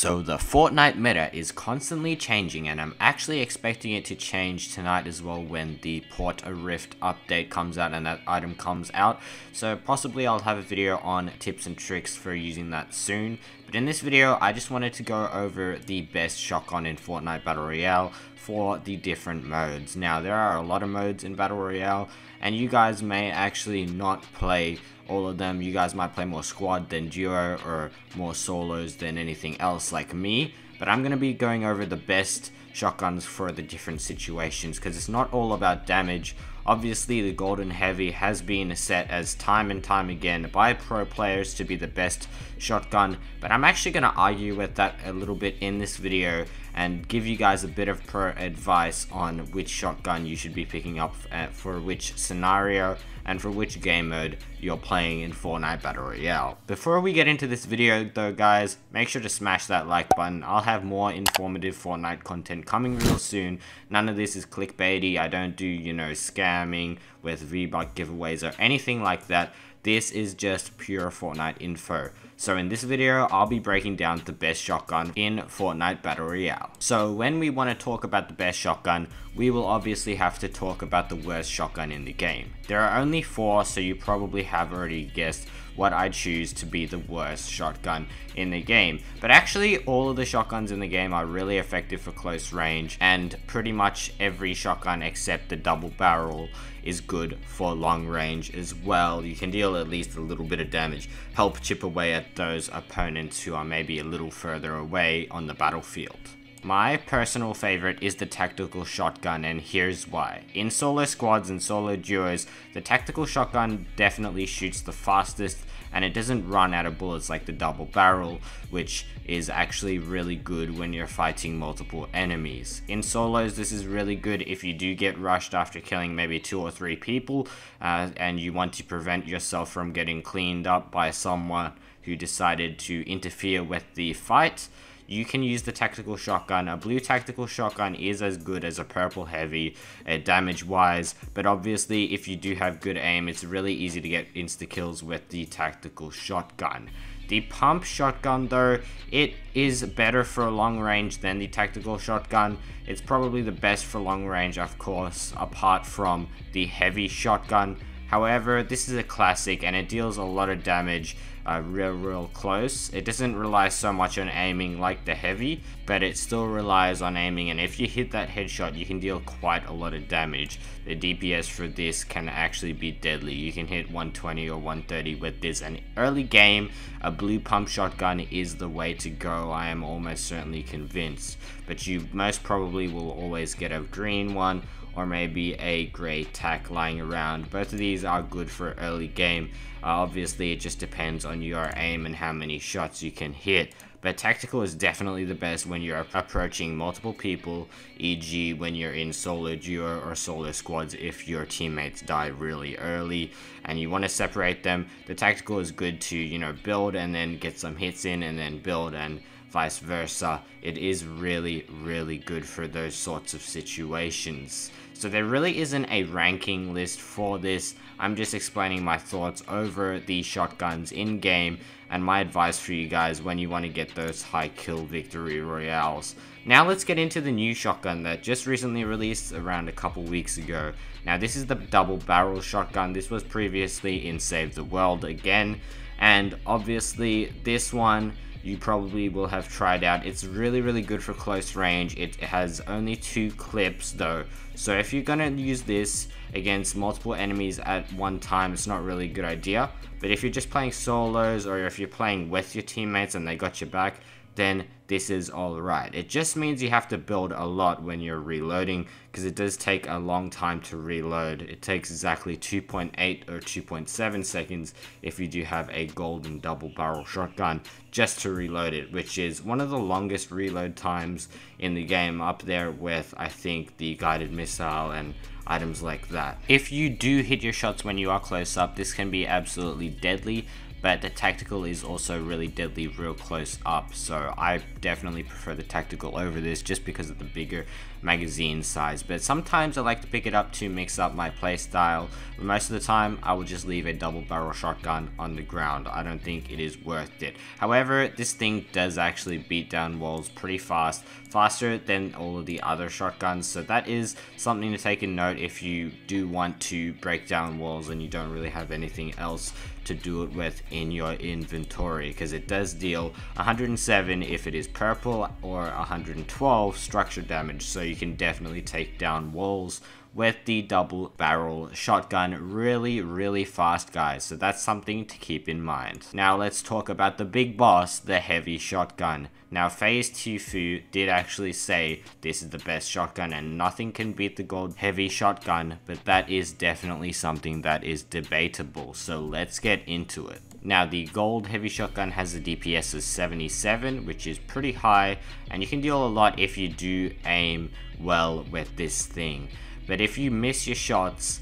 So the Fortnite meta is constantly changing, and I'm actually expecting it to change tonight as well when the Port a Rift update comes out and that item comes out. So possibly I'll have a video on tips and tricks for using that soon. But in this video, I just wanted to go over the best shotgun in Fortnite Battle Royale for the different modes. Now, there are a lot of modes in Battle Royale, and you guys may actually not play all of them. You guys might play more squad than duo, or more solos than anything else like me. But I'm going to be going over the best shotguns for the different situations, because it's not all about damage. Obviously, the Golden Heavy has been set as time and time again by pro players to be the best shotgun, but I'm actually going to argue with that a little bit in this video and give you guys a bit of pro advice on which shotgun you should be picking up for which scenario and for which game mode you're playing in Fortnite Battle Royale. Before we get into this video though, guys, make sure to smash that like button. I'll have more informative Fortnite content coming real soon. None of this is clickbaity. I don't do, scamming with V-Buck giveaways or anything like that. This is just pure Fortnite info. So in this video, I'll be breaking down the best shotgun in Fortnite Battle Royale. So when we want to talk about the best shotgun, we will obviously have to talk about the worst shotgun in the game. There are only 4, so you probably have already guessed what I choose to be the worst shotgun in the game. But actually, all of the shotguns in the game are really effective for close range, and pretty much every shotgun except the double barrel is good for long range as well. You can deal at least a little bit of damage, help chip away at those opponents who are maybe a little further away on the battlefield. My personal favorite is the tactical shotgun, and here's why. In solo squads and solo duos, the tactical shotgun definitely shoots the fastest, and it doesn't run out of bullets like the double barrel, which is actually really good when you're fighting multiple enemies. In solos, this is really good if you do get rushed after killing maybe 2 or 3 people, and you want to prevent yourself from getting cleaned up by someone who decided to interfere with the fight. You can use the tactical shotgun. A blue tactical shotgun is as good as a purple heavy damage wise, but obviously if you do have good aim, it's really easy to get insta kills with the tactical shotgun. The pump shotgun though, it is better for long range than the tactical shotgun. It's probably the best for long range, of course, apart from the heavy shotgun. However, this is a classic and it deals a lot of damage real close. It doesn't rely so much on aiming like the heavy, but it still relies on aiming, and if you hit that headshot, you can deal quite a lot of damage. The DPS for this can actually be deadly. You can hit 120 or 130 with this, and early game, a blue pump shotgun is the way to go. I am almost certainly convinced, but you most probably will always get a green one or maybe a grey tack lying around. Both of these are good for early game. Obviously it just depends on your aim and how many shots you can hit, but tactical is definitely the best when you're approaching multiple people, e.g. when you're in solo duo or solo squads. If your teammates die really early and you want to separate them, the tactical is good to build and then get some hits in and then build, and vice versa. It is really good for those sorts of situations. So there really isn't a ranking list for this. I'm just explaining my thoughts over the shotguns in game and my advice for you guys when you want to get those high kill victory royales. Now let's get into the new shotgun that just recently released around a couple weeks ago. Now this is the double barrel shotgun. This was previously in Save the World again, and obviously this one you probably will have tried out. It's really good for close range. It has only 2 clips though, so if you're gonna use this against multiple enemies at one time, it's not really a good idea. But if you're just playing solos, or if you're playing with your teammates and they got your back, then this is alright. It just means you have to build a lot when you're reloading, because it does take a long time to reload. It takes exactly 2.8 or 2.7 seconds if you do have a golden double barrel shotgun just to reload it, which is one of the longest reload times in the game, up there with I think the guided missile and items like that. If you do hit your shots when you are close up, this can be absolutely deadly, but the tactical is also really deadly real close up, so I definitely prefer the tactical over this just because of the bigger magazine size. But sometimes I like to pick it up to mix up my playstyle, but most of the time I will just leave a double barrel shotgun on the ground. I don't think it is worth it. However, this thing does actually beat down walls pretty fast, faster than all of the other shotguns, so that is something to take in note if you do want to break down walls and you don't really have anything else to do it with in your inventory, because it does deal 107 if it is purple or 112 structure damage, so you can definitely take down walls with the double barrel shotgun really fast, guys, so that's something to keep in mind. Now let's talk about the big boss, the heavy shotgun. Now FaZe Tfue did actually say this is the best shotgun and nothing can beat the gold heavy shotgun, but that is definitely something that is debatable, so let's get into it. Now the gold heavy shotgun has a DPS of 77, which is pretty high, and you can deal a lot if you do aim well with this thing. But if you miss your shots,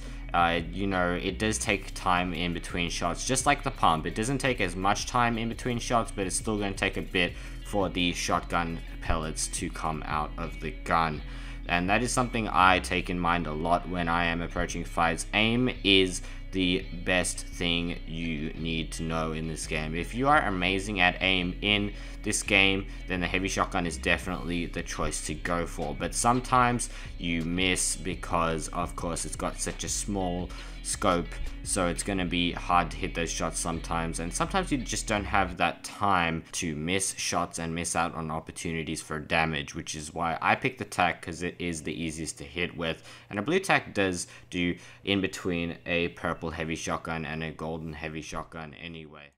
you know, it does take time in between shots, just like the pump. It doesn't take as much time in between shots, but it's still going to take a bit for the shotgun pellets to come out of the gun. And that is something I take in mind a lot when I am approaching fights. Aim is the best thing you need to know in this game. If you are amazing at aim in this game, then the heavy shotgun is definitely the choice to go for. But sometimes you miss because, of course, it's got such a small scope, so it's going to be hard to hit those shots sometimes, and sometimes you just don't have that time to miss shots and miss out on opportunities for damage, which is why I picked the tac, because it is the easiest to hit with, and a blue tac does do in between a purple heavy shotgun and a golden heavy shotgun anyway.